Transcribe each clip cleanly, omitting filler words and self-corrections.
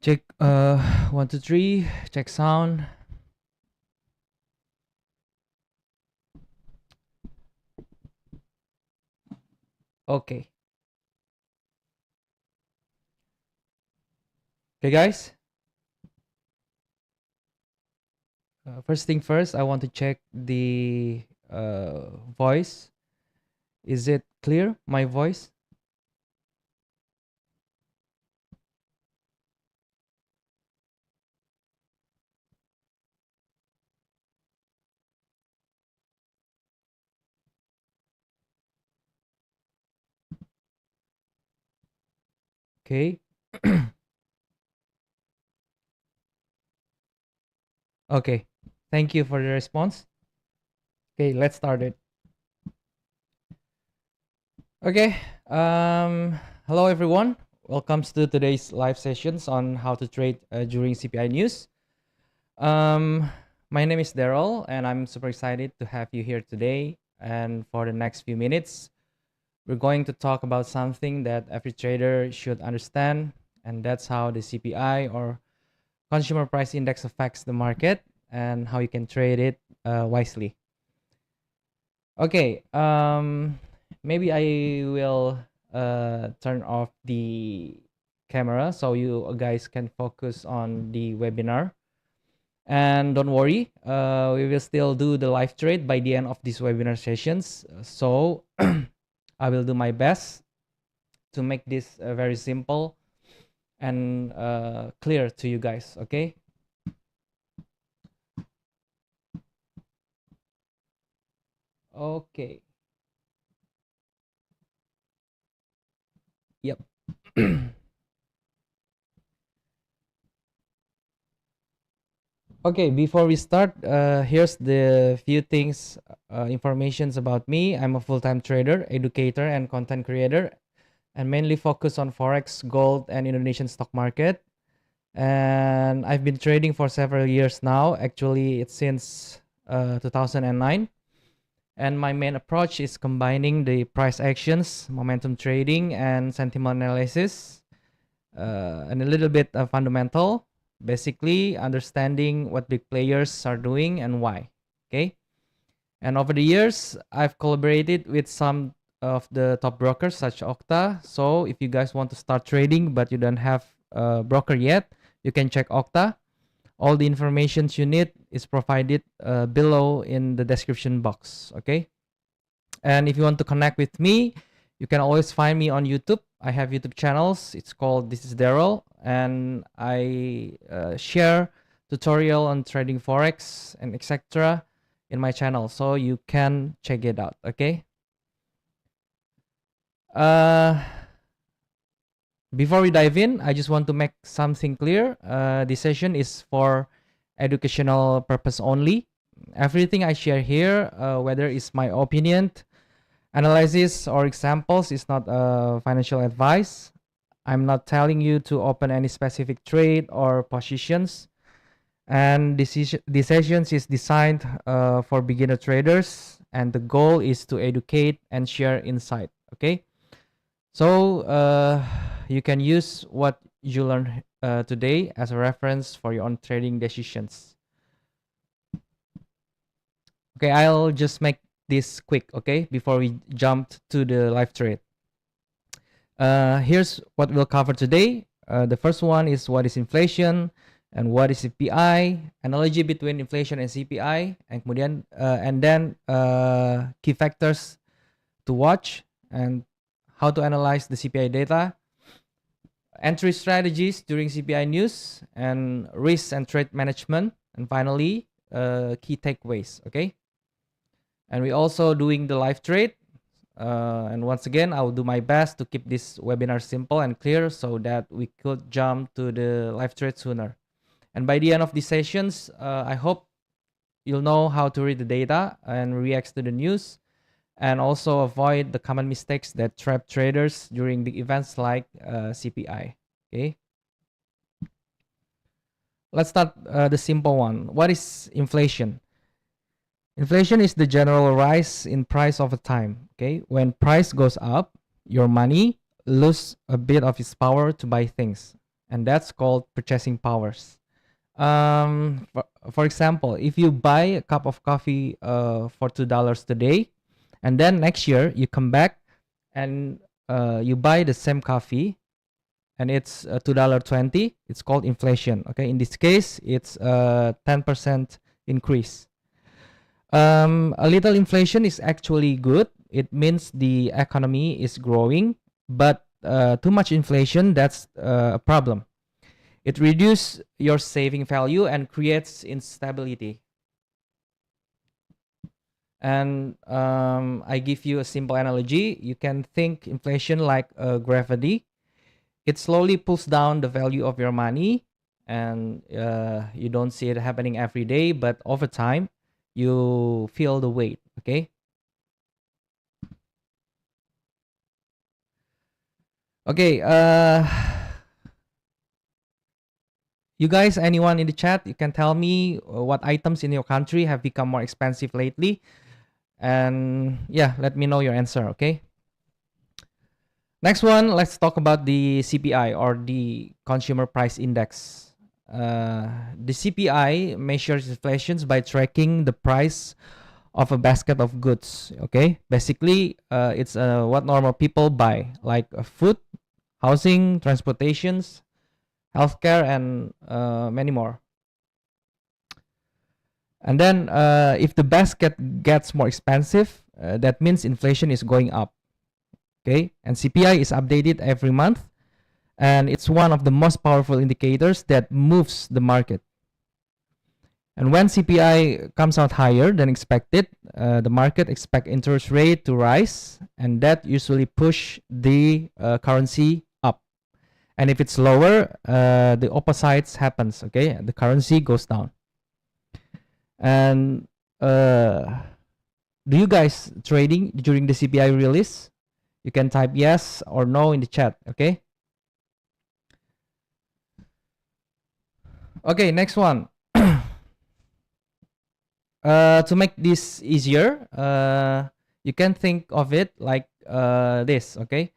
Check 1 2 3, check sound. Okay. Okay guys. First thing first, I want to check the voice. Is it clear, my voice? Okay. Okay. Thank you for the response. Okay, let's start it. Okay. Hello everyone. Welcome to today's live sessions on how to trade during CPI news. Um, my name is Daryl, and I'm super excited to have you here today. And for the next few minutes, we're going to talk about something that every trader should understand, and that's how the CPI or Consumer Price Index affects the market and how you can trade it wisely. Okay, maybe I will turn off the camera so you guys can focus on the webinar. And don't worry, we will still do the live trade by the end of these webinar sessions. So I will do my best to make this very simple and clear to you guys, okay? Okay. Yep. Okay, before we start, here's the few things, informations about me. I'm a full-time trader, educator, and content creator, and mainly focus on Forex, gold, and Indonesian stock market. And I've been trading for several years now. Actually, it's since 2009. And my main approach is combining the price actions, momentum trading, and sentiment analysis, and a little bit of fundamental, basically understanding what big players are doing and why. Okay. And over the years, I've collaborated with some of the top brokers such as Octa. So if you guys want to start trading but you don't have a broker yet, you can check Octa. All the information you need is provided below in the description box. Okay. And if you want to connect with me, you can always find me on YouTube. I have YouTube channels. It's called This is Daryl, and I share tutorial on trading forex and etc. in my channel, so you can check it out. Okay. Uh, Before we dive in, I just want to make something clear. This session is for educational purpose only. Everything I share here, whether it's my opinion, analysis, or examples, is not financial advice. I'm not telling you to open any specific trade or positions. And this sessions is designed for beginner traders, and the goal is to educate and share insight. Okay. So you can use what you learn today as a reference for your own trading decisions. Okay, I'll just make this quick, okay, before we jump to the live trade. Here's what we'll cover today. The first one is what is inflation and what is CPI, analogy between inflation and CPI, and kemudian and then key factors to watch and how to analyze the CPI data, entry strategies during CPI news, and risk and trade management, and finally key takeaways. Okay, and we also doing the live trade. And once again, I will do my best to keep this webinar simple and clear so that we could jump to the live trade sooner. And by the end of these sessions, I hope you'll know how to read the data and react to the news, and also avoid the common mistakes that trap traders during big events like CPI. Okay. Let's start the simple one. What is inflation? Inflation is the general rise in price over time. Okay, when price goes up, your money lose a bit of its power to buy things. and that's called purchasing powers. For example, if you buy a cup of coffee for $2 today, and then next year you come back and you buy the same coffee and it's $2.20, it's called inflation. Okay, in this case, it's a 10% increase. A little inflation is actually good. It means the economy is growing, but too much inflation, that's a problem. It reduces your saving value and creates instability. And I give you a simple analogy. You can think inflation like gravity. It slowly pulls down the value of your money, and you don't see it happening every day, but over time, you feel the weight. Okay. Okay. You guys, anyone in the chat, you can tell me what items in your country have become more expensive lately, and yeah, let me know your answer. Okay. Next one, let's talk about the CPI, or the Consumer Price Index. The CPI measures inflation by tracking the price of a basket of goods. Okay, basically, it's what normal people buy, like food, housing, transportations, healthcare, and many more. And then, if the basket gets more expensive, that means inflation is going up. Okay, and CPI is updated every month, and it's one of the most powerful indicators that moves the market. And when CPI comes out higher than expected, the market expect interest rate to rise, and that usually push the currency up. And if it's lower, the opposite happens. Okay, the currency goes down. And do you guys trading during the CPI release? You can type yes or no in the chat. Okay. Okay, next one. To make this easier, you can think of it like this. Okay,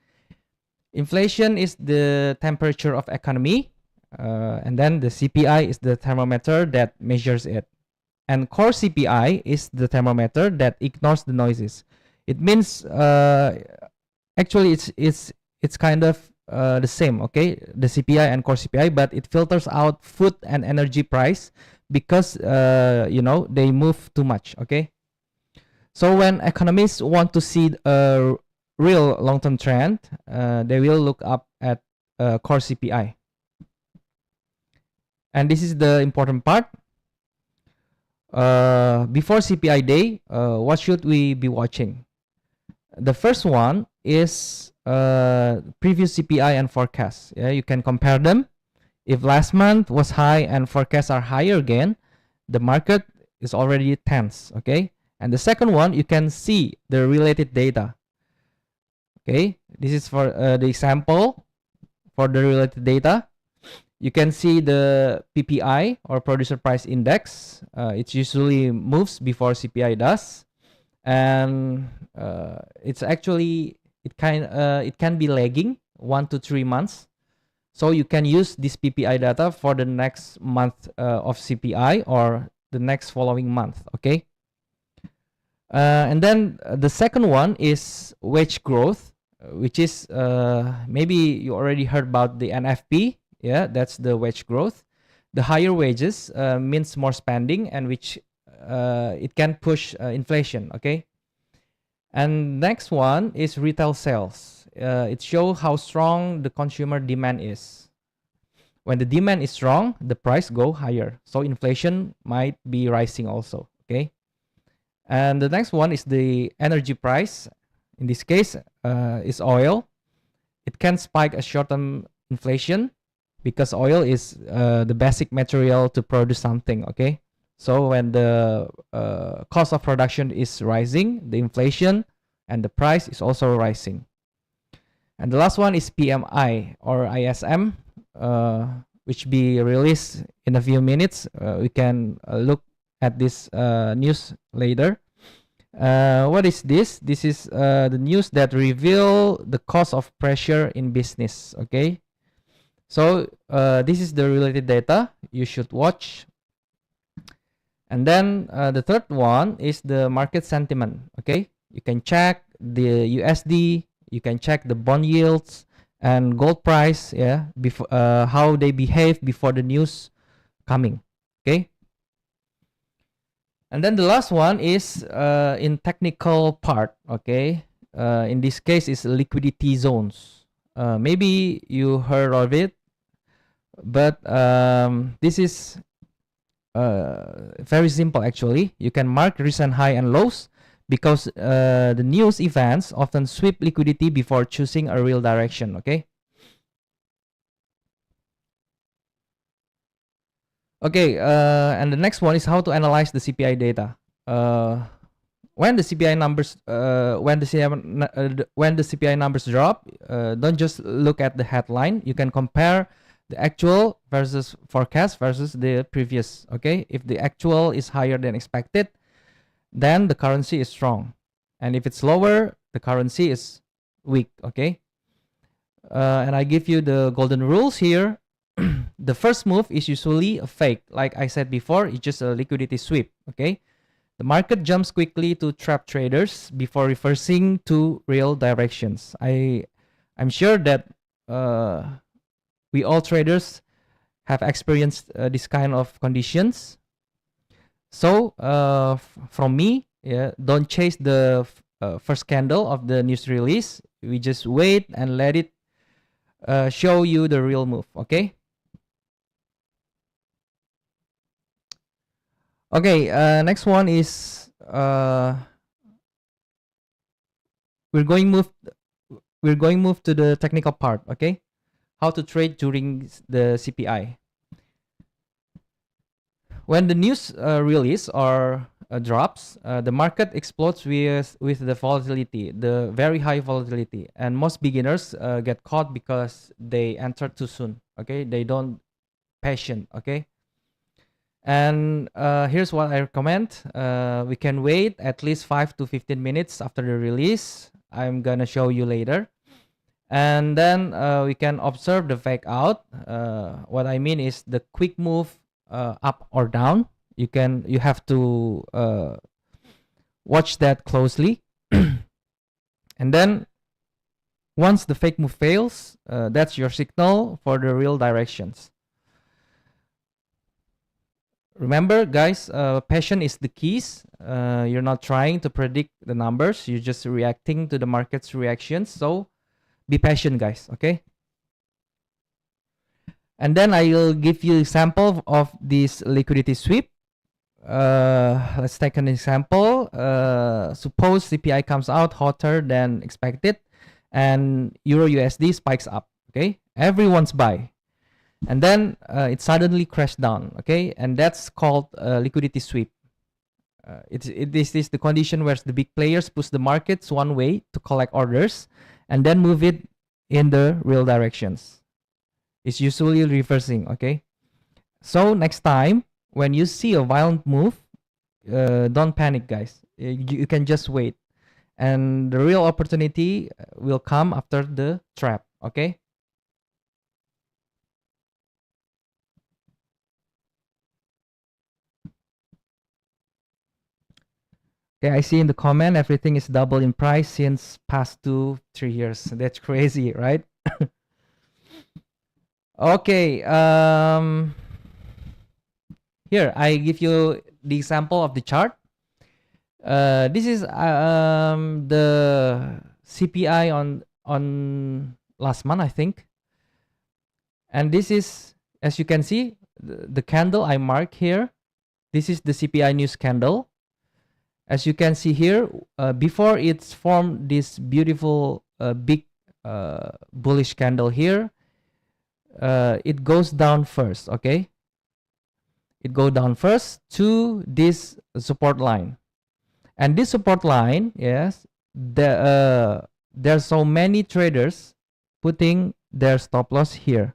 inflation is the temperature of economy, and then the CPI is the thermometer that measures it, and core CPI is the thermometer that ignores the noises. It means actually it's kind of the same. Okay, the CPI and core CPI, but it filters out food and energy price because they move too much. Okay, so when economists want to see a real long-term trend, they will look up at core CPI. And this is the important part. Before CPI day, what should we be watching? The first one is previous CPI and forecast. Yeah, you can compare them. If last month was high and forecasts are higher again, the market is already tense. Okay, and the second one, you can see the related data. Okay, this is for the example for the related data. You can see the PPI, or Producer Price Index. It usually moves before CPI does, and it's actually it can be lagging 1 to 3 months. So you can use this PPI data for the next month of CPI or the next following month. Okay. And then the second one is wage growth, which is maybe you already heard about the NFP. Yeah, that's the wage growth. The higher wages means more spending, and which it can push inflation. Okay. And next one is retail sales. It shows how strong the consumer demand is. When the demand is strong, the price go higher. So inflation might be rising also. Okay. And the next one is the energy price. In this case, is oil. It can spike a short-term inflation because oil is the basic material to produce something. Okay. So when the cost of production is rising, the inflation and the price is also rising. And the last one is PMI, or ISM, which be released in a few minutes. We can look at this news later. What is this? This is the news that reveal the cost of pressure in business. Okay. So this is the related data you should watch. And then the third one is the market sentiment. Okay, you can check the USD, you can check the bond yields and gold price. Yeah, before how they behave before the news coming. Okay. And then the last one is in technical part. Okay, in this case is liquidity zones. Maybe you heard of it, but this is very simple actually. You can mark recent high and lows because the news events often sweep liquidity before choosing a real direction. Okay. Okay, and the next one is how to analyze the CPI data. When the CPI numbers, when the CPI numbers drop, don't just look at the headline. You can compare the actual versus forecast versus the previous. Okay, if the actual is higher than expected, then the currency is strong, and if it's lower, the currency is weak. Okay, and I give you the golden rules here. The first move is usually a fake. Like I said before, it's just a liquidity sweep. Okay, the market jumps quickly to trap traders before reversing to real directions. I'm sure that we all traders have experienced this kind of conditions. So from me, yeah, don't chase the first candle of the news release. We just wait and let it show you the real move. Okay. Okay, next one is we're going move to the technical part. Okay, how to trade during the CPI. When the news release or drops, the market explodes with the volatility, the very high volatility, and most beginners get caught because they enter too soon. Okay, they don't patient. Okay. And here's what I recommend. We can wait at least 5 to 15 minutes after the release. I'm gonna show you later. And then we can observe the fake out. What I mean is the quick move up or down. You have to watch that closely. And then once the fake move fails, that's your signal for the real directions. Remember, guys, passion is the keys. You're not trying to predict the numbers. You're just reacting to the market's reactions. So be patient, guys. Okay. And then I will give you example of this liquidity sweep. Let's take an example. Suppose CPI comes out hotter than expected, and Euro USD spikes up. Okay, everyone's buy. And then it suddenly crashed down. Okay, and that's called liquidity sweep. This is the condition where the big players push the markets one way to collect orders and then move it in the real directions. It's usually reversing. Okay, so next time when you see a violent move, don't panic, guys. You can just wait, and the real opportunity will come after the trap. Okay. Okay, I see in the comment everything is double in price since past 2-3 years. That's crazy, right? Okay. Here I give you the example of the chart. This is the CPI on last month, I think. And this is, as you can see, the candle I mark here. This is the CPI news candle. As you can see here, before it's formed this beautiful big bullish candle here, it goes down first. Okay, it goes down first to this support line, and this support line, yes, there's so many traders putting their stop loss here,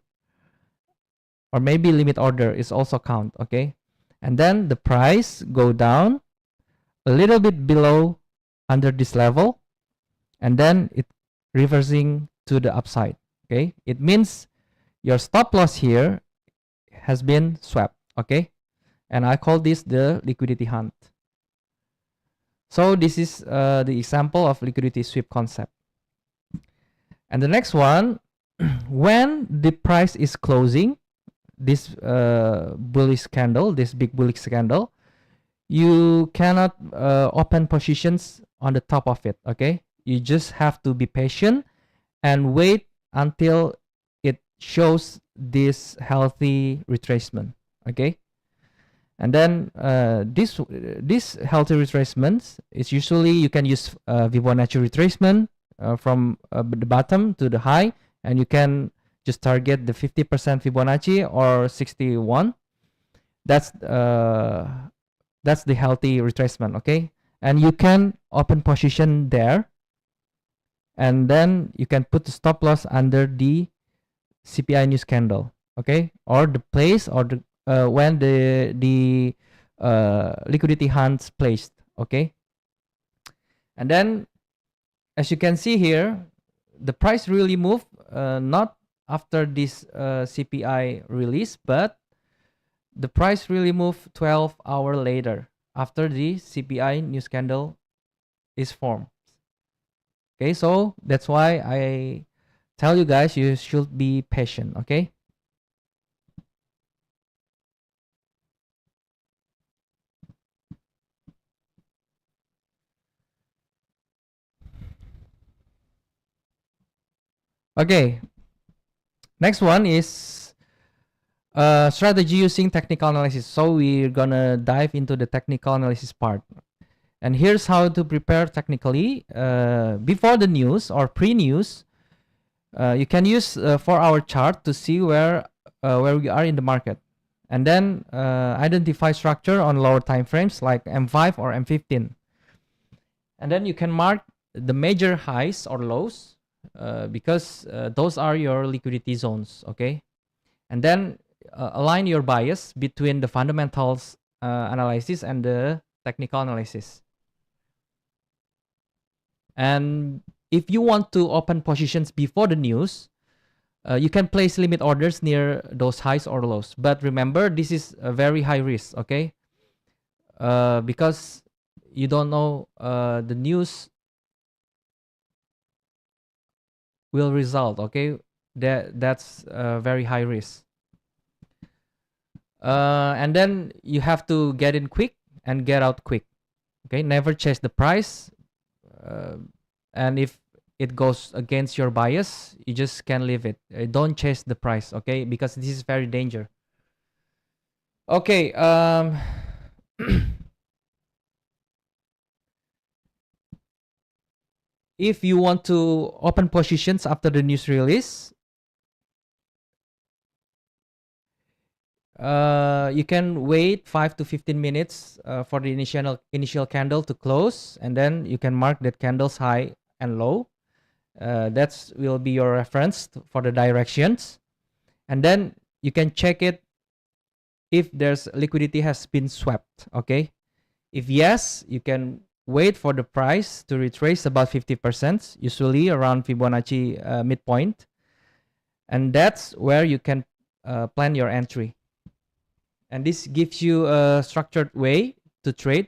or maybe limit order is also count. Okay, and then the price go down a little bit below under this level, and then it reversing to the upside. Okay, it means your stop loss here has been swept, okay? And I call this the liquidity hunt. So this is the example of liquidity sweep concept. And the next one, when the price is closing this bullish candle, this big bullish candle, you cannot open positions on the top of it, okay? You just have to be patient and wait until it shows this healthy retracement, okay? And then this healthy retracements is usually you can use Fibonacci retracement from the bottom to the high, and you can just target the 50% Fibonacci or 61. That's the healthy retracement, okay? And you can open position there, and then you can put the stop loss under the CPI news candle, okay? Or the place, or the when the liquidity hunt's placed, okay? And then as you can see here, the price really moved not after this CPI release, but the price really moved 12 hours later after the CPI news candle is formed. Okay, so that's why I tell you guys you should be patient, okay? Okay, next one is strategy using technical analysis. So we're gonna dive into the technical analysis part. And here's how to prepare technically. Before the news or pre-news, you can use 4-hour chart to see where we are in the market. And then identify structure on lower time frames like M5 or M15. And then you can mark the major highs or lows because those are your liquidity zones, okay? And then align your bias between the fundamentals analysis and the technical analysis. And if you want to open positions before the news, you can place limit orders near those highs or lows. But remember, this is a very high risk, okay? Because you don't know the news will result, okay? That's very high risk. And then you have to get in quick and get out quick, okay? Never chase the price. And if it goes against your bias, you just can leave it. Don't chase the price, okay? Because this is very danger. Okay. If you want to open positions after the news release, you can wait 5 to 15 minutes for the initial candle to close, and then you can mark that candle's high and low. That will be your reference for the directions, and then you can check it if there's liquidity has been swept, okay? If yes, you can wait for the price to retrace about 50%, usually around Fibonacci midpoint, and that's where you can plan your entry. And this gives you a structured way to trade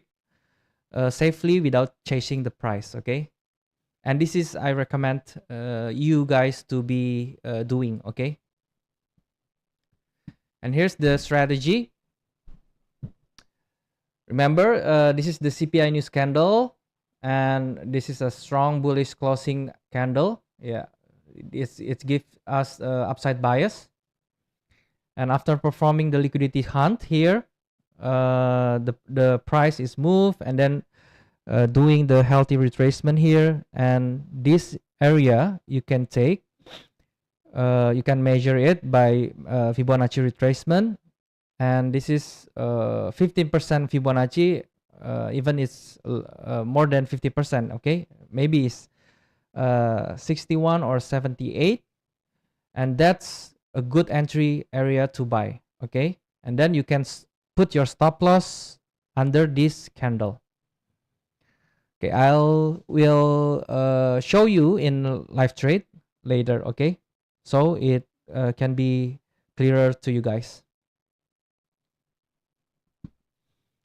safely without chasing the price, okay? And this is I recommend you guys to be doing, okay? And here's the strategy. Remember, this is the CPI news candle, and this is a strong bullish closing candle. Yeah, it gives us upside bias. And after performing the liquidity hunt here, the price is moved, and then doing the healthy retracement here, and this area you can take. You can measure it by Fibonacci retracement, and this is 15% Fibonacci. Even it's more than 50%, okay? Maybe it's 61 or 78, and that's a good entry area to buy, okay? And then you can put your stop loss under this candle. Okay, will show you in live trade later, okay? So it can be clearer to you guys.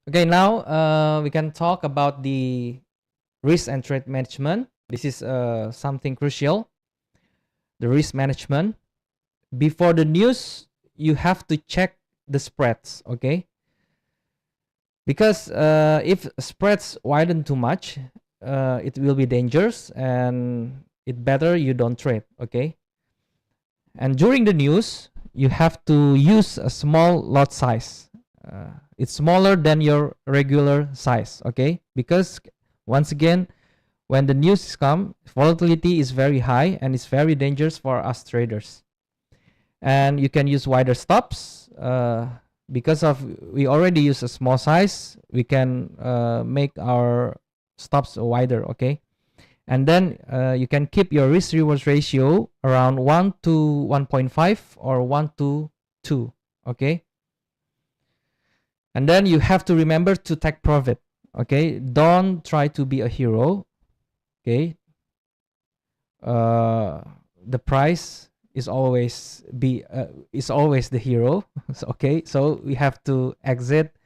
Okay, now we can talk about the risk and trade management. This is something crucial. The risk management. Before the news, you have to check the spreads, okay? Because if spreads widen too much, it will be dangerous, and it better you don't trade, okay? And during the news, you have to use a small lot size. It's smaller than your regular size, okay? Because once again, when the news come, volatility is very high and it's very dangerous for us traders. And you can use wider stops. Because of we already use a small size, we can make our stops wider, okay? And then you can keep your risk reward ratio around 1 to 1.5 or 1 to 2, okay? And then you have to remember to take profit, okay? Don't try to be a hero, okay? The price is always the hero, okay? So we have to exit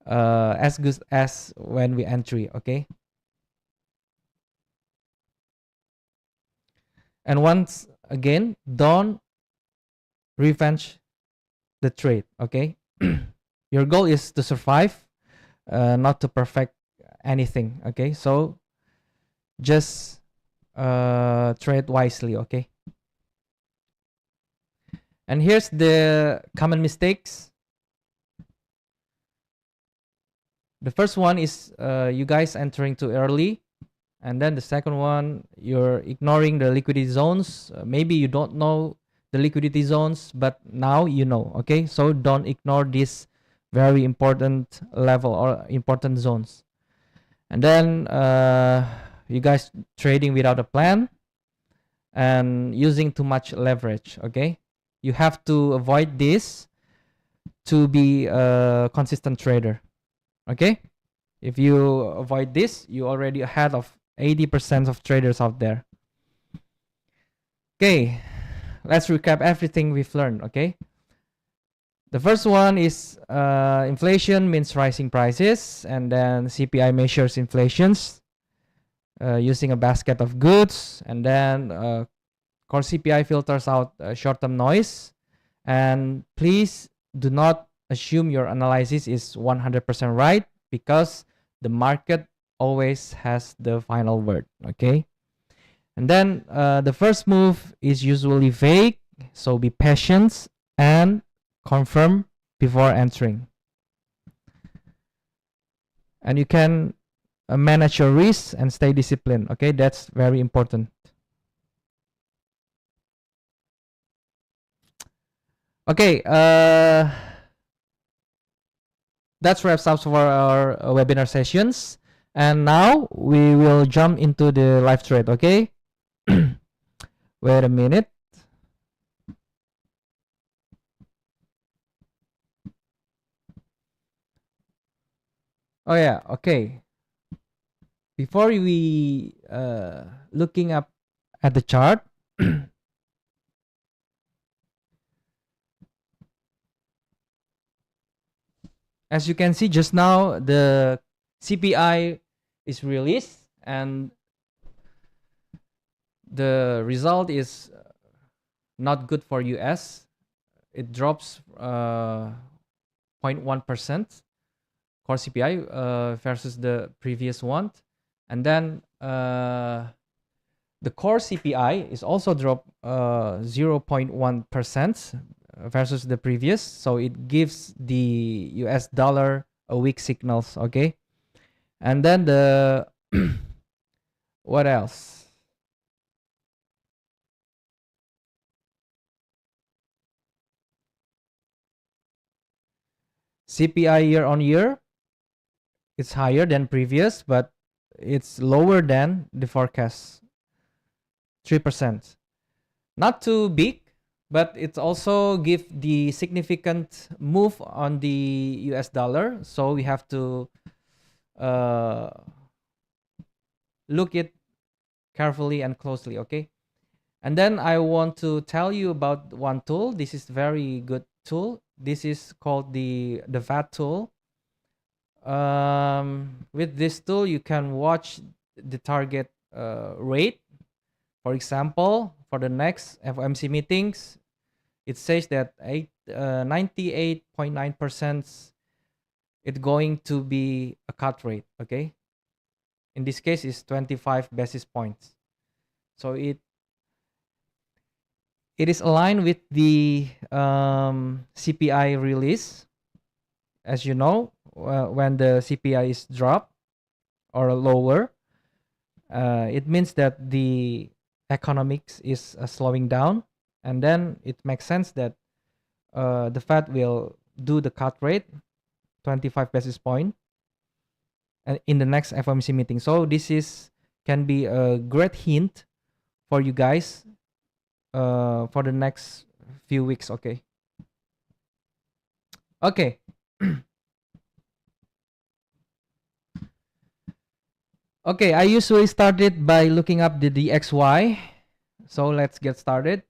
as good as when we entry, okay? And once again, don't revenge the trade, okay? Your goal is to survive, not to perfect anything, okay? So just trade wisely, okay? And here's the common mistakes. The first one is you guys entering too early. And then the second one, you're ignoring the liquidity zones. Maybe you don't know the liquidity zones, but now you know, okay? So don't ignore this very important level or important zones. And then you guys trading without a plan and using too much leverage, okay? You have to avoid this to be a consistent trader, okay? If you avoid this, you're already ahead of 80% of traders out there. Okay, let's recap everything we've learned, okay? The first one is inflation means rising prices, and then CPI measures inflations using a basket of goods, and then core CPI filters out short-term noise. And please do not assume your analysis is 100% right, because the market always has the final word, okay? And then the first move is usually vague, so be patient and confirm before entering. And you can manage your risks and stay disciplined, okay? That's very important. Okay, that wraps up for our webinar sessions. And now we will jump into the live trade, okay? Wait a minute. Oh yeah, okay. Before we looking up at the chart, as you can see just now, the CPI is released and the result is not good for US. It drops 0.1% core CPI versus the previous one. And then the core CPI is also dropped 0.1% versus the previous. So it gives the US dollar a weak signals, okay? And then the what else? CPI year on year, it's higher than previous, but it's lower than the forecast, 3%. Not too big, but it also give the significant move on the US dollar. So we have to look it carefully and closely, okay? And then I want to tell you about one tool. This is very good tool. This is called the VAT tool. With this tool, you can watch the target rate. For example, for the next FOMC meetings, it says that 98.9% it's going to be a cut rate. Okay, in this case, it's 25 basis points. So it is aligned with the CPI release. As you know, when the CPI is dropped or lower, it means that the economics is slowing down, and then it makes sense that the Fed will do the cut rate 25 basis point and in the next FOMC meeting. So this is can be a great hint for you guys for the next few weeks. Okay. Okay. Okay, I usually start it by looking up the DXY. So let's get started.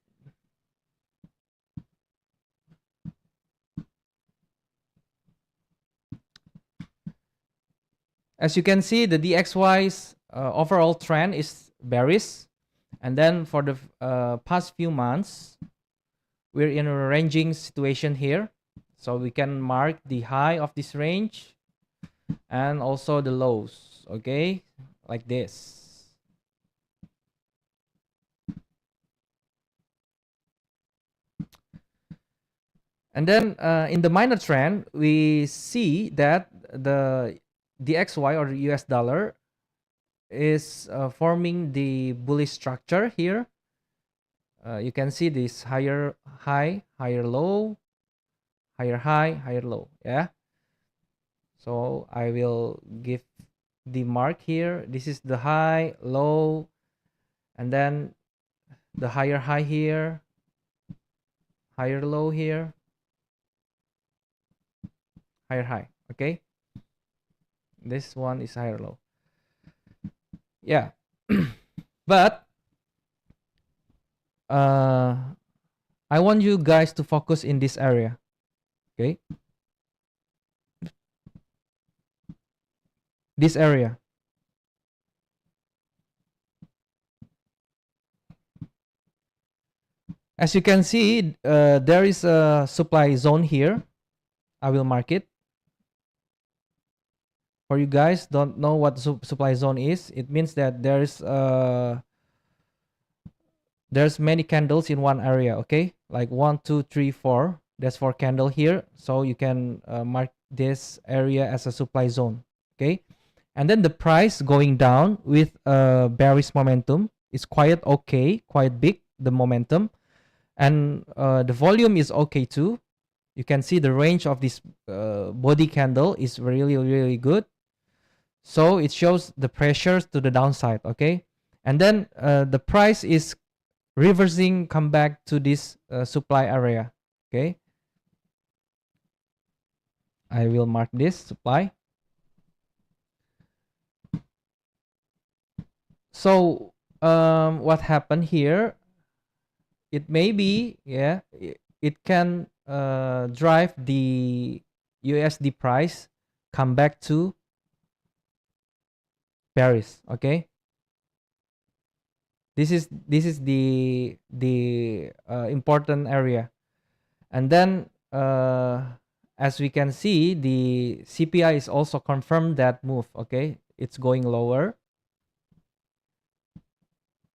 As you can see, the DXY's overall trend is bearish. And then for the past few months, we're in a ranging situation here. So we can mark the high of this range and also the lows, okay? Like this. And then in the minor trend, we see that the DXY or the US dollar is forming the bullish structure here. You can see this higher high, higher low, higher high, higher low. Yeah. So I will give the mark here. This is the high, low, and then the higher high here, higher low here, higher high. Okay. This one is higher low. Yeah. But I want you guys to focus in this area. Okay. This area. As you can see, there is a supply zone here. I will mark it. For you guys don't know what supply zone is, it means that there's many candles in one area. Okay, like 1, 2, 3, 4. That's 4 candle here. So you can mark this area as a supply zone. Okay, and then the price going down with bearish momentum is quite okay, quite big, the momentum, and the volume is okay too. You can see the range of this body candle is really, really good. So it shows the pressures to the downside. Okay, and then the price is reversing, come back to this supply area. Okay, I will mark this supply. So what happened here, it may be, yeah, it can drive the USD price come back to Paris. Okay, this is the important area. And then as we can see, the CPI is also confirmed that move. Okay, it's going lower,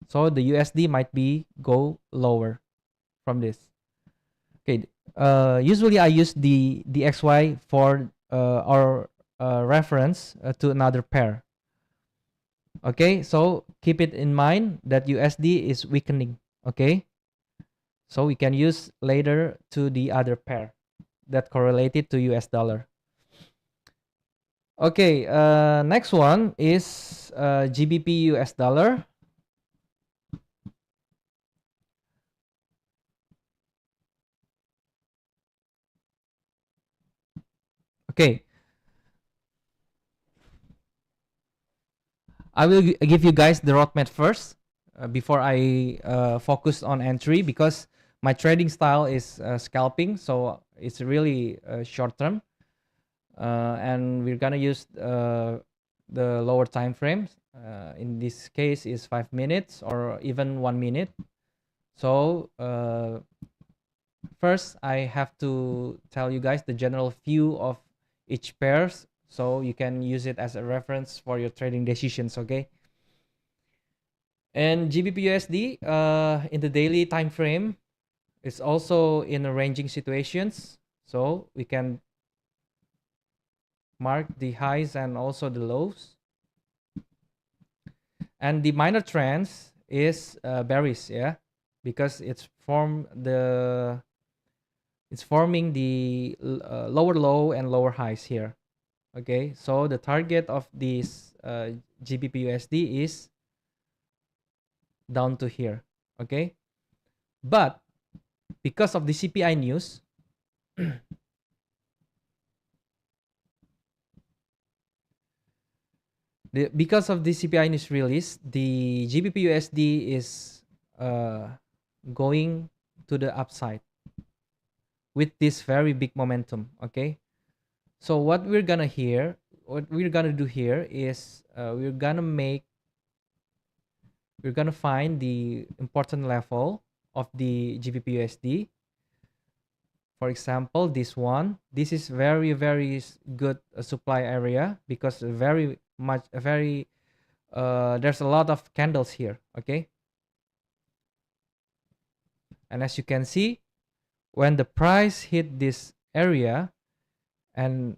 so the USD might be go lower from this. Okay, usually I use the XY for our reference to another pair. Okay, so keep it in mind that USD is weakening. Okay, so we can use later to the other pair that correlated to US dollar. Okay, next one is GBP US dollar. Okay, I will give you guys the roadmap first. before I focus on entry, because my trading style is scalping, so it's really short term, and we're gonna use the lower time frames. In this case is 5 minutes or even 1 minute. So first I have to tell you guys the general view of each pairs, so you can use it as a reference for your trading decisions. Okay. And GBP/USD in the daily time frame is also in a ranging situations, so we can mark the highs and also the lows. And the minor trends is bearish, yeah, because it's forming the lower low and lower highs here. Okay, so the target of this GBP/USD is down to here. Okay, but because of the CPI news, because of the CPI news release, the GBP/USD is uh, going to the upside with this very big momentum. Okay, so what we're gonna do here is we're gonna find the important level of the GBP/USD. For example, this one. This is very good supply area, because very there's a lot of candles here. Okay, and as you can see, when the price hit this area, and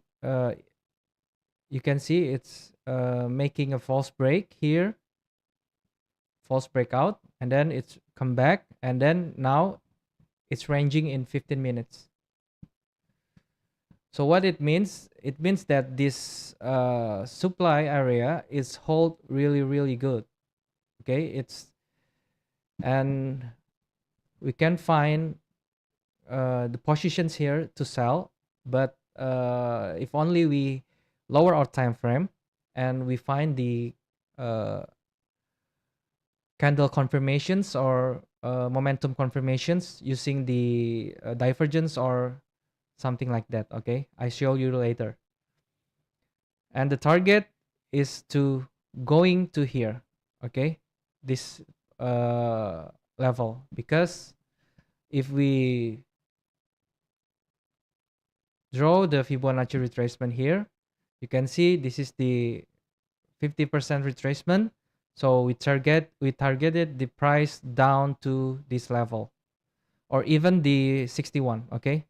you can see it's making a false break here, false breakout, and then it's come back, and then now it's ranging in 15 minutes. So what it means that this supply area is hold really good. Okay, and we can find the positions here to sell, but if only we lower our time frame and we find the uh, candle confirmations or momentum confirmations using the divergence or something like that. Okay, I show you later. And the target is to going to here. Okay, this level, because if we draw the Fibonacci retracement here, you can see this is the 50% retracement. So we targeted the price down to this level, or even the 61. Okay,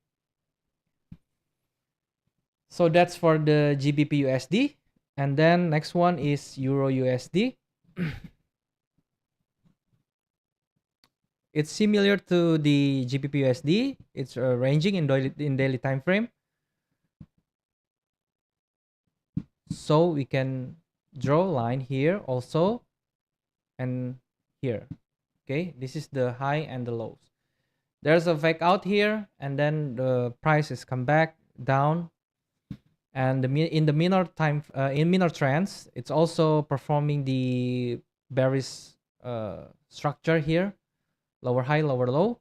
so that's for the GBP/USD. And then next one is Euro/USD. It's similar to the GBP/USD. It's ranging in daily time frame. So we can draw a line here also, and here. Okay, this is the high and the lows. There's a fake out here, and then the price is come back down. And in the minor trends, it's also performing the bearish structure here, lower high, lower low.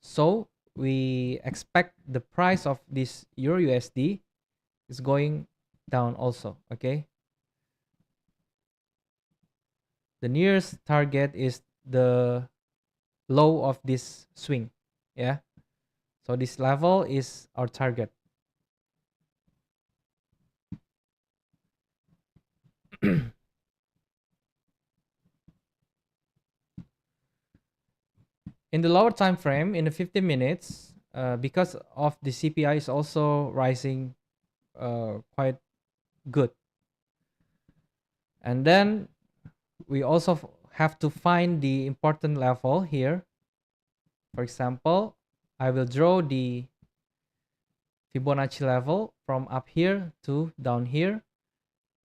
So we expect the price of this Euro/USD is going down also. Okay, the nearest target is the low of this swing. Yeah, so this level is our target. In the lower time frame, in the 15 minutes, because of the CPI is also rising quite good, and then we also have to find the important level here. For example, I will draw the Fibonacci level from up here to down here,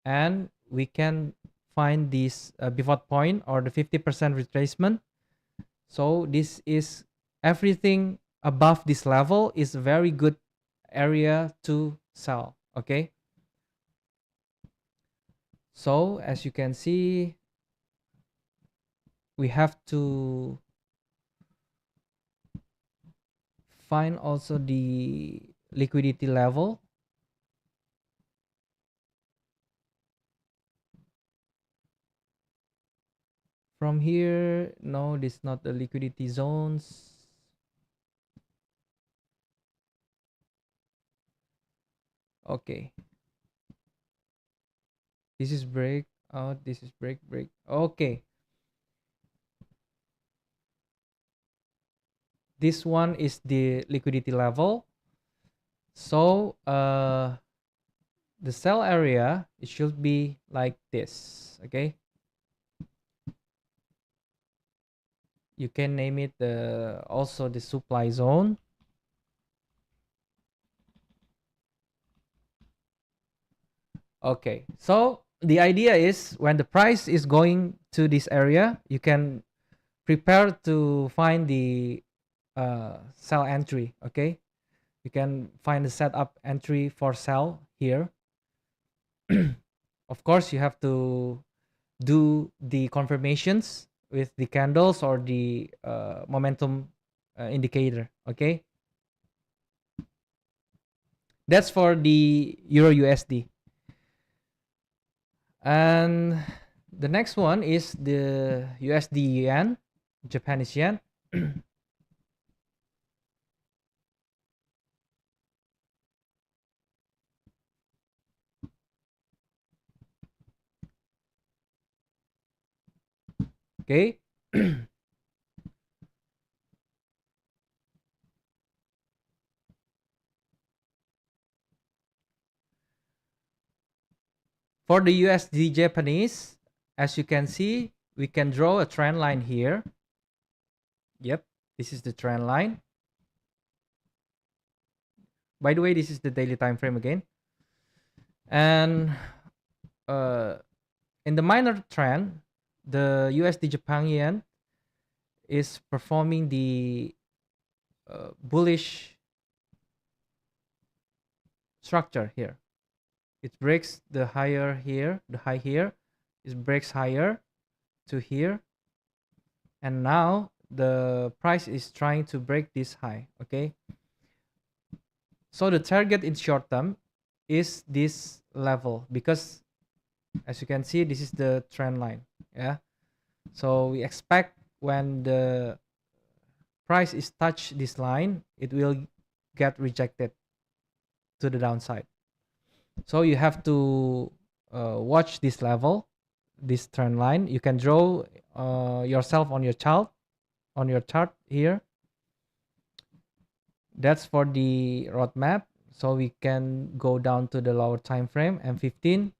and we can find this pivot point or the 50% retracement. So this is everything above this level is very good area to sell. Okay, so as you can see, we have to find also the liquidity level. From here, no, this is not the liquidity zones. Okay, this is break out, this is break. Okay, this one is the liquidity level. So the sell area, it should be like this. Okay, you can name it also the supply zone. Okay, so the idea is when the price is going to this area, you can prepare to find the sell entry. Okay, you can find the setup entry for sell here. Of course, you have to do the confirmations with the candles or the momentum indicator. Okay, that's for the Euro USD. And the next one is the USD yen, Japanese yen. Okay. For the USD Japanese, as you can see, we can draw a trend line here. Yep, this is the trend line. By the way, this is the daily time frame again. And uh, in the minor trend, the USD Japan yen is performing the bullish structure here. It breaks the higher here, the high here. It breaks higher to here. And now the price is trying to break this high. Okay. So the target in short term is this level because as you can see, this is the trend line. Yeah. So we expect when the price is touch this line, it will get rejected to the downside. So you have to watch this level, this trend line. You can draw yourself on your chart here. That's for the roadmap. So we can go down to the lower time frame M15.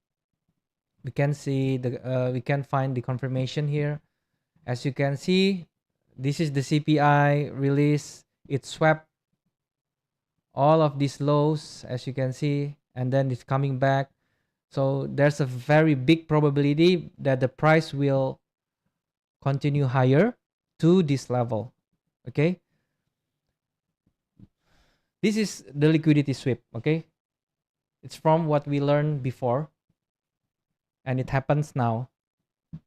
We can see we can find the confirmation here. As you can see, this is the CPI release. It swept all of these lows, as you can see, and then it's coming back. So there's a very big probability that the price will continue higher to this level. Okay, this is the liquidity sweep. Okay, it's from what we learned before, and it happens now.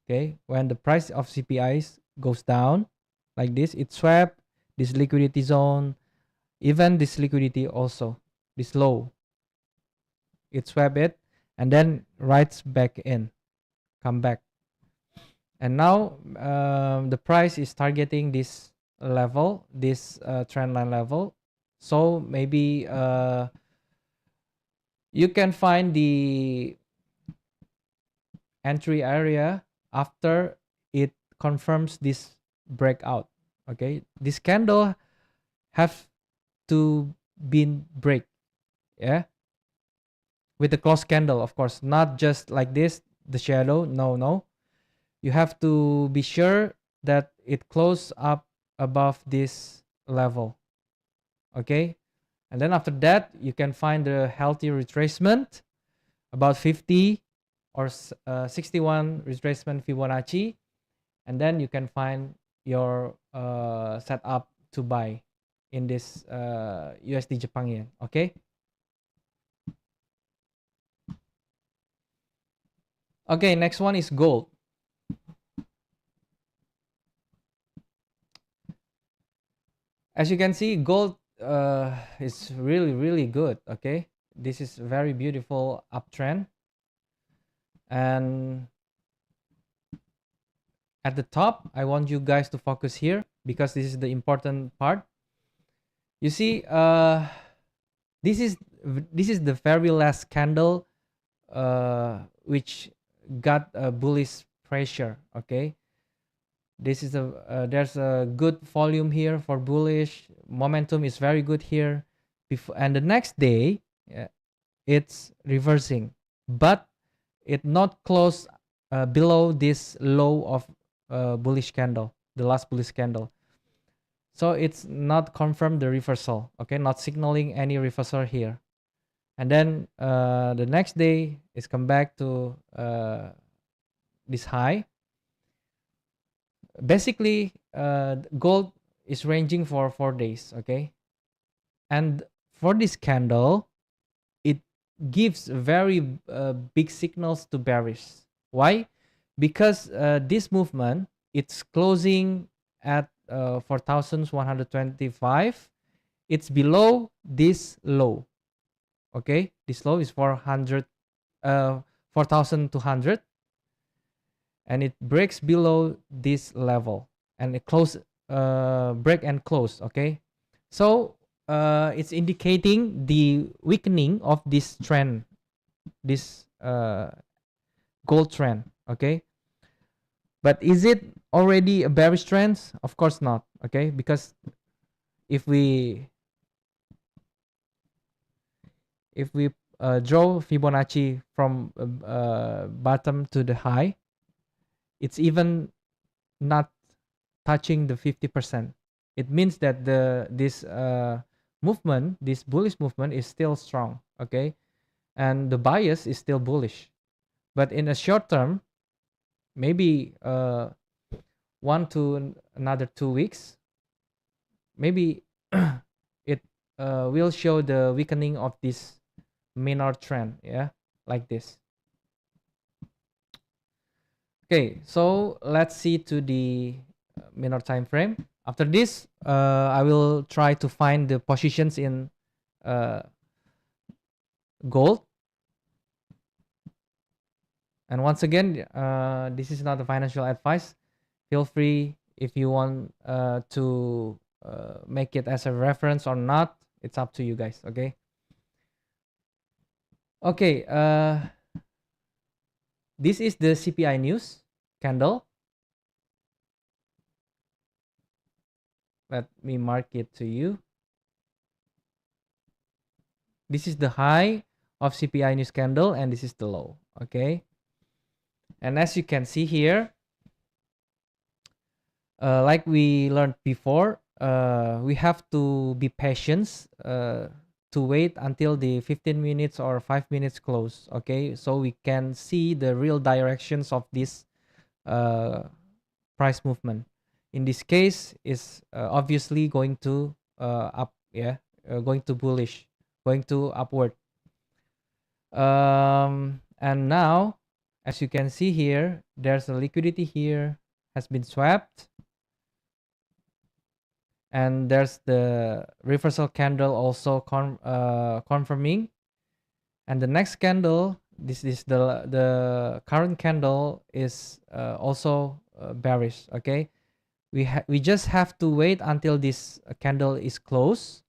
Okay, when the price of CPIs goes down like this, it swept this liquidity zone, even this liquidity also, this low, it swept it and then rights back in, come back. And now the price is targeting this level, this trend line level. So maybe you can find the entry area after it confirms this breakout. Okay, this candle have to be break, yeah, with the close candle, of course, not just like this, the shadow. No, you have to be sure that it close up above this level. Okay, and then after that you can find the healthy retracement about 50 or 61 retracement Fibonacci, and then you can find your setup to buy in this USD Japan yen. Okay. Okay, next one is gold. As you can see, gold is really good. Okay, this is very beautiful uptrend, and at the top I want you guys to focus here because this is the important part. You see, this is this is the very last candle which got a bullish pressure. Okay, this is a there's a good volume here for bullish momentum is very good here. Before and the next day, it's reversing, but it not close below this low of bullish candle, the last bullish candle. So it's not confirmed the reversal. Okay, not signaling any reversal here. And then the next day is come back to this high. Basically, gold is ranging for 4 days. Okay, and for this candle, it gives very big signals to bearish. Why? Because this movement, it's closing at 4,125. It's below this low. Okay, this low is 4,200, and it breaks below this level, and it close break and close. Okay, so it's indicating the weakening of this trend, this gold trend. Okay, but is it already a bearish trend? Of course not. Okay, because if we draw Fibonacci from bottom to the high, it's even not touching the 50%. It means that this movement, this bullish movement, is still strong. Okay, and the bias is still bullish. But in a short term, maybe 1 to another 2 weeks, maybe it will show the weakening of this minor trend. Yeah, like this. Okay, so let's see to the minor time frame. After this, I will try to find the positions in gold. And once again, this is not a financial advice. Feel free if you want to make it as a reference or not. It's up to you guys. Okay. Okay. This is the CPI news candle. Let me mark it to you. This is the high of CPI news candle, and this is the low. Okay. And as you can see here, like we learned before, we have to be patient to wait until the 15 minutes or 5 minutes close. Okay, so we can see the real directions of this price movement. In this case, is obviously going to up. Yeah, going to bullish, going to upward. And now, as you can see here, there's a liquidity here has been swapped, and there's the reversal candle also confirming. And the next candle, this is the current candle is also bearish. Okay, we just have to wait until this candle is closed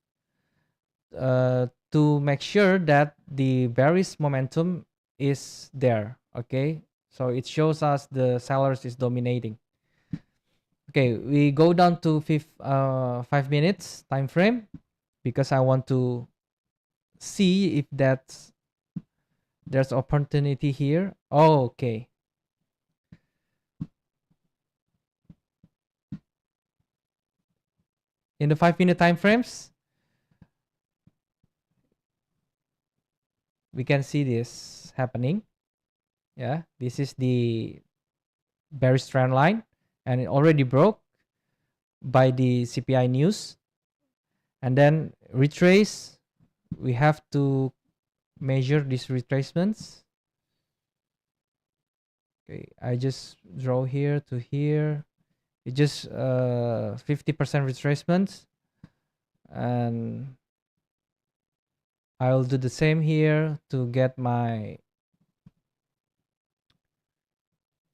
to make sure that the bearish momentum is there. Okay, so it shows us the sellers is dominating. Okay, we go down to 5 minutes time frame because I want to see if there's opportunity here. Oh, okay. In the 5-minute time frames, we can see this happening. Yeah, this is the bearish trend line, and it already broke by the CPI news. And then retrace, we have to measure these retracements. Okay, I just draw here to here. It just 50% retracements. and I'll do the same here to get my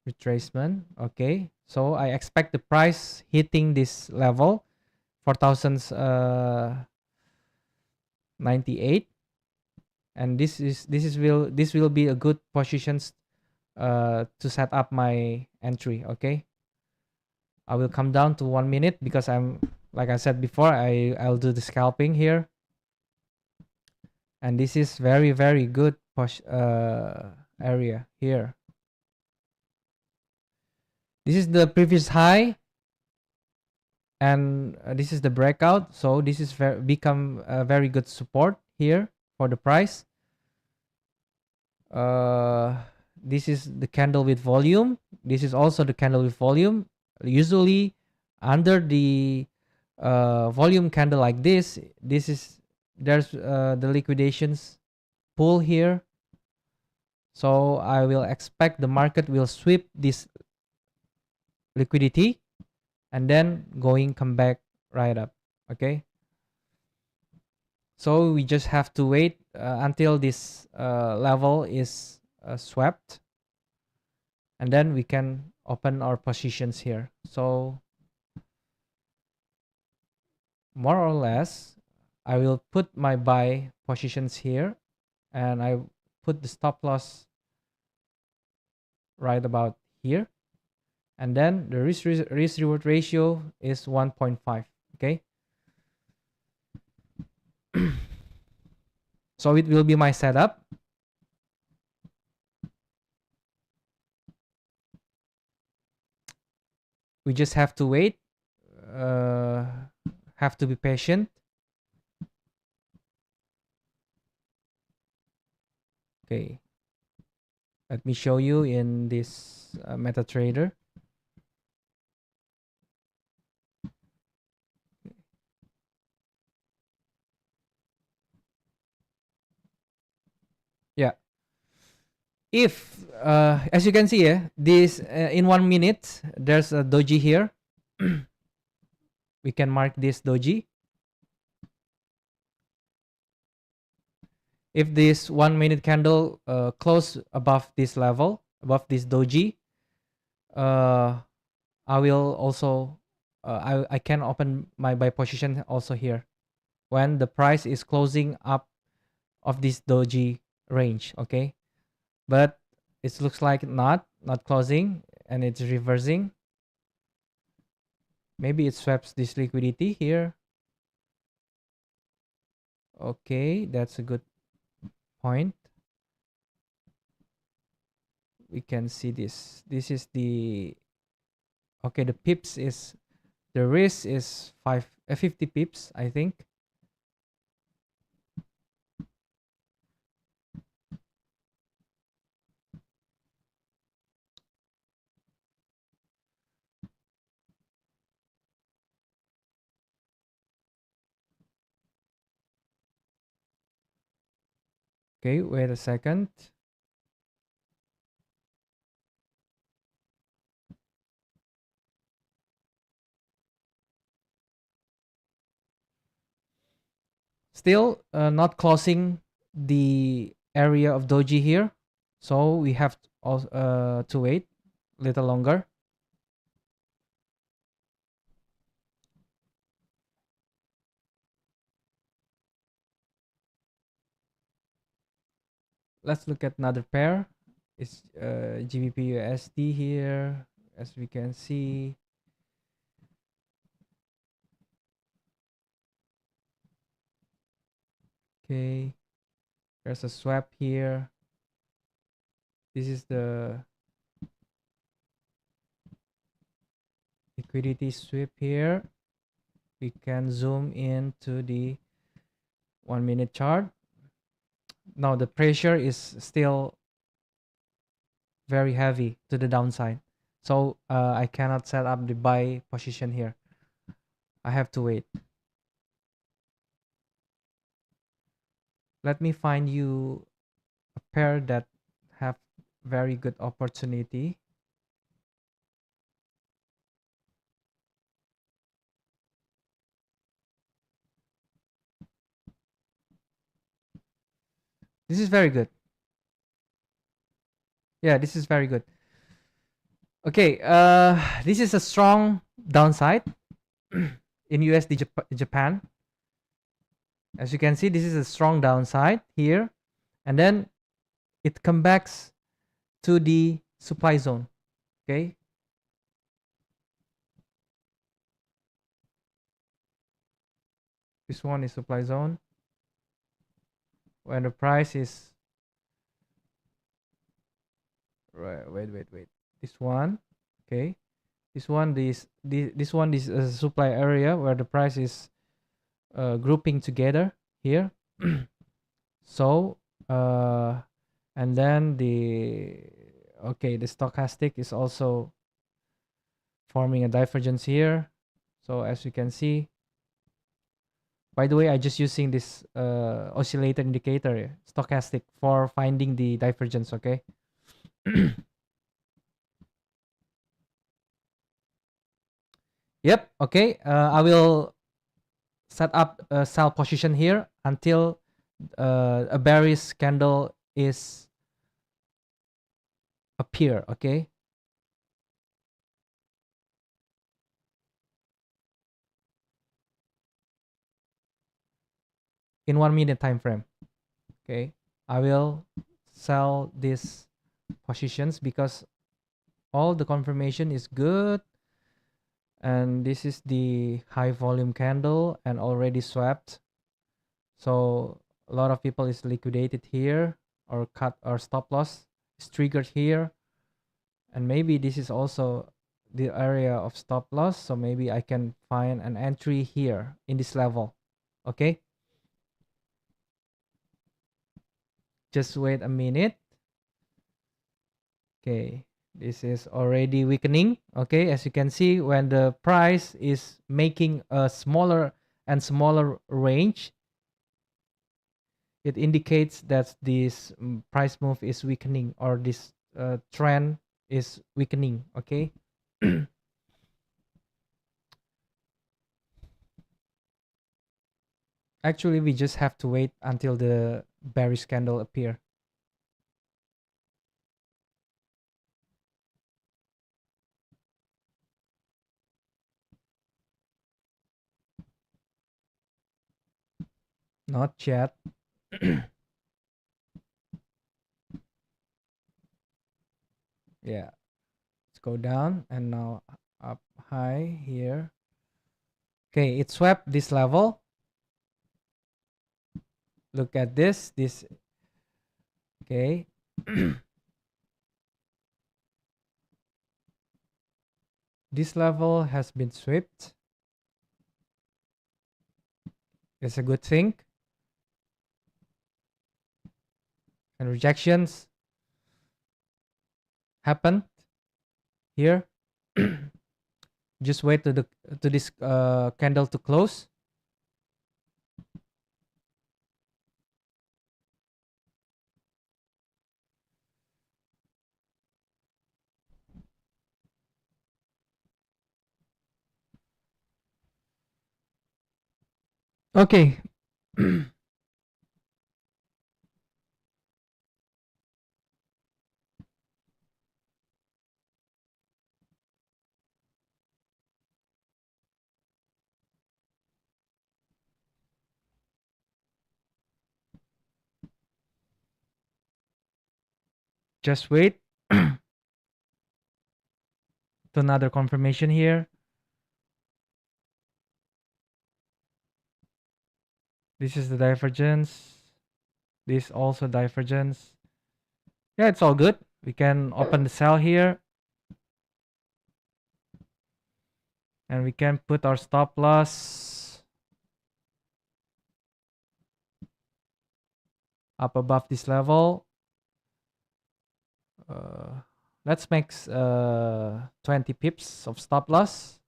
retracement. Okay, so I expect the price hitting this level 4098, and this will be a good positions to set up my entry. Okay, I will come down to 1 minute because I'm, like I said before, I'll do the scalping here, and this is very good area here. This is the previous high, and this is the breakout. So this is become a very good support here for the price. This is the candle with volume. This is also the candle with volume. Usually under the volume candle like this is, there's the liquidations pull here. So I will expect the market will sweep this liquidity and then come back right up. Okay, so we just have to wait until this level is swept, and then we can open our positions here. So more or less I will put my buy positions here, and I put the stop loss right about here, and then the risk reward ratio is 1.5. Okay, so it will be my setup. We just have to wait, have to be patient. Okay, let me show you in this MetaTrader. Yeah, if as you can see, this in 1 minute there's a doji here. We can mark this doji. If this 1 minute candle close above this level, above this doji, I will also I can open my buy position also here when the price is closing up of this doji range. Okay, but it looks like not closing, and it's reversing. Maybe it swaps this liquidity here. Okay, that's a good point. We can see this. This is the, okay, the pips is, the risk is 50 pips, I think. Okay, wait a second. Still not closing the area of doji here, so we have to wait a little longer. Let's look at another pair. It's GBP USD here, as we can see. Okay, there's a swap here. This is the liquidity sweep here. We can zoom into the 1 minute chart. Now the pressure is still very heavy to the downside, so I cannot set up the buy position here. I have to wait. Let me find you a pair that have very good opportunity. This is very good. Yeah, this is very good. Okay, this is a strong downside in USD Japan. As you can see, this is a strong downside here, and then it comes back to the supply zone. Okay, this one is supply zone when the price is right. Wait. This one, okay. This one is a supply area where the price is grouping together here. So and then the stochastic is also forming a divergence here. So as you can see, by the way, I just using this oscillator indicator stochastic for finding the divergence. Okay. Yep. Okay. I will set up a sell position here until a bearish candle is appear. Okay. In 1 minute time frame. Okay. I will sell these positions because all the confirmation is good, and this is the high volume candle and already swept. So a lot of people is liquidated here or cut or stop loss is triggered here, and maybe this is also the area of stop loss, so maybe I can find an entry here in this level. Okay, just wait a minute. Okay, this is already weakening. Okay, as you can see, when the price is making a smaller and smaller range, it indicates that this price move is weakening, or this trend is weakening. Okay. Actually, we just have to wait until the bearish candle appear. Not yet. Yeah, let's go down and now up high here. Okay, it swept this level. Look at this. Okay. This level has been swept. It's a good thing. And rejections happen here. Just wait to this candle to close. Okay. Just wait to another confirmation here. This is the divergence. This also divergence. Yeah, it's all good. We can open the sell here. And we can put our stop loss up above this level. Let's make 20 pips of stop loss.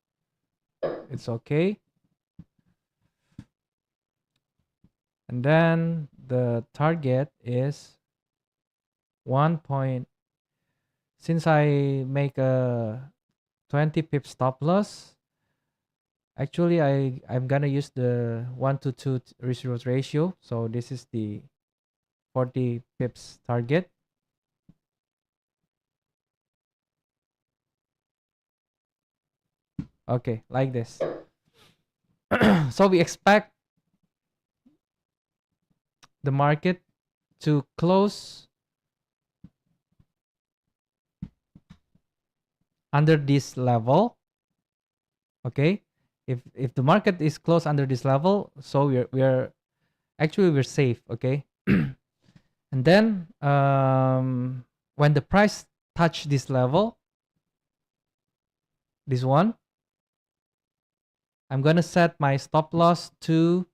It's okay. And then the target is 1 point. Since I make a 20 pip stop loss, actually I'm gonna use the 1 to 2 risk reward ratio. So this is the 40 pips target. Okay, like this. So we expect the market to close under this level. Okay, if the market is close under this level, so we're actually we're safe. Okay. And then when the price touch this level, this one, I'm gonna set my stop loss to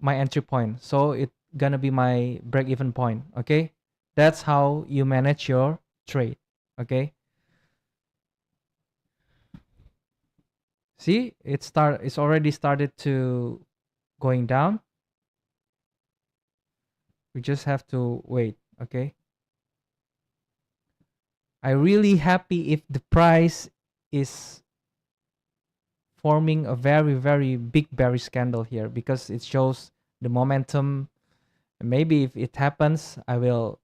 my entry point, so it gonna be my break even point. Okay, that's how you manage your trade. Okay, see, it's already started to going down. We just have to wait. Okay, I really happy if the price is forming a very very big bearish candle here, because it shows the momentum. Maybe if it happens, I will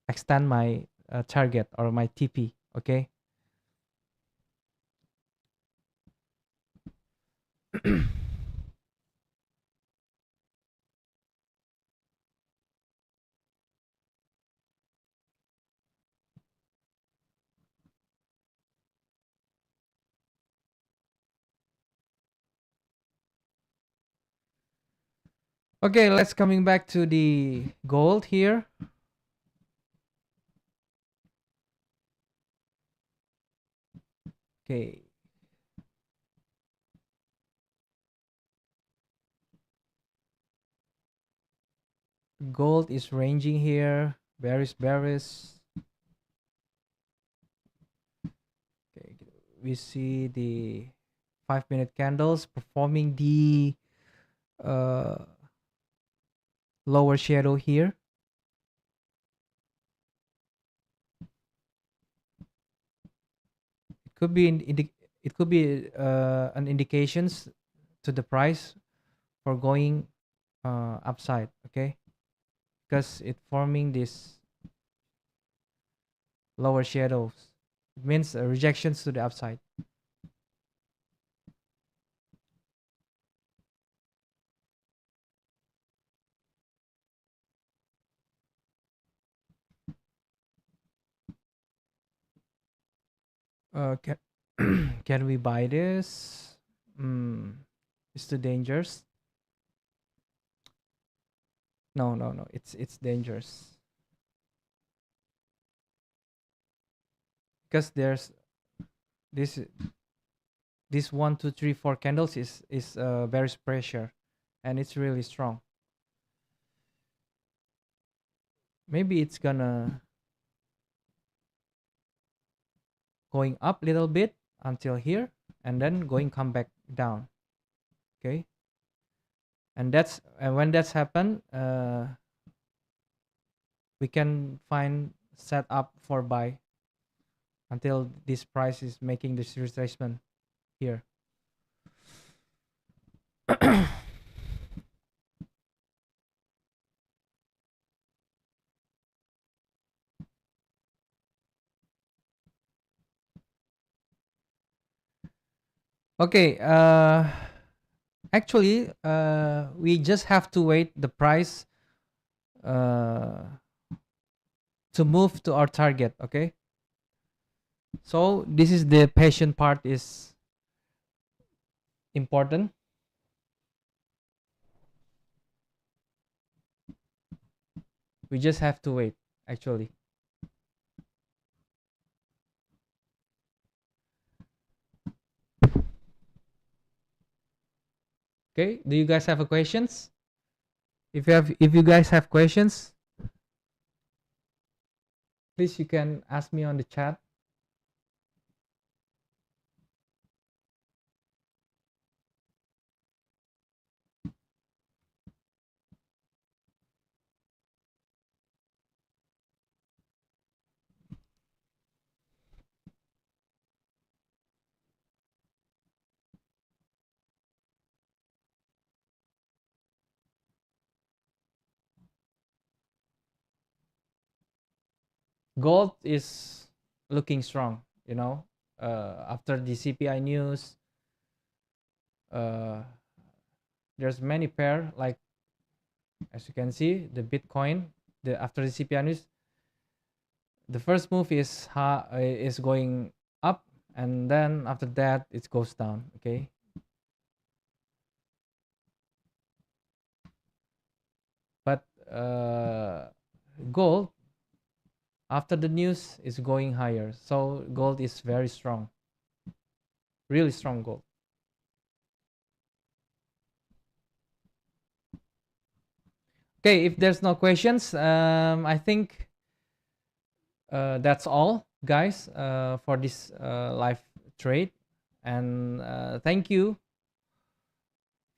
extend my target or my TP. Okay. Okay, let's coming back to the gold here. Okay. Gold is ranging here. Bearish, bearish. Okay. We see the 5-minute candles performing the uh, lower shadow here. It could be it could be an indications to the price for going upside. Okay, because it forming this lower shadows. It means rejections to the upside. Can can we buy this? It's too dangerous. No, no, no. It's dangerous because there's this this 1, 2, 3, 4 candles is bearish pressure, and it's really strong. Maybe it's gonna going up a little bit until here, and then going come back down. Okay, and when that's happened, we can find set up for buy until this price is making this retracement here. Okay, actually, we just have to wait the price uh, to move to our target. Okay, so this is the patient part is important. We just have to wait. Actually, okay. Do you guys have a questions? If you guys have questions, please you can ask me on the chat. Gold is looking strong, you know. After the CPI news, uh, there's many pair, like as you can see, the Bitcoin, the after the CPI news, the first move is going up, and then after that it goes down. Okay, but gold after the news is going higher, so gold is very strong, really strong gold. Okay, if there's no questions, I think that's all, guys, for this live trade. And thank you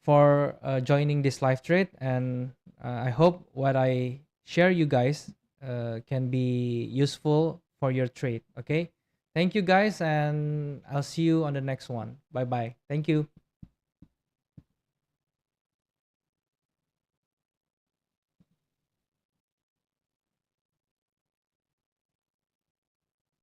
for joining this live trade. And I hope what I share you guys can be useful for your trade. Okay. Thank you, guys. And I'll see you on the next one. Bye bye. Thank you.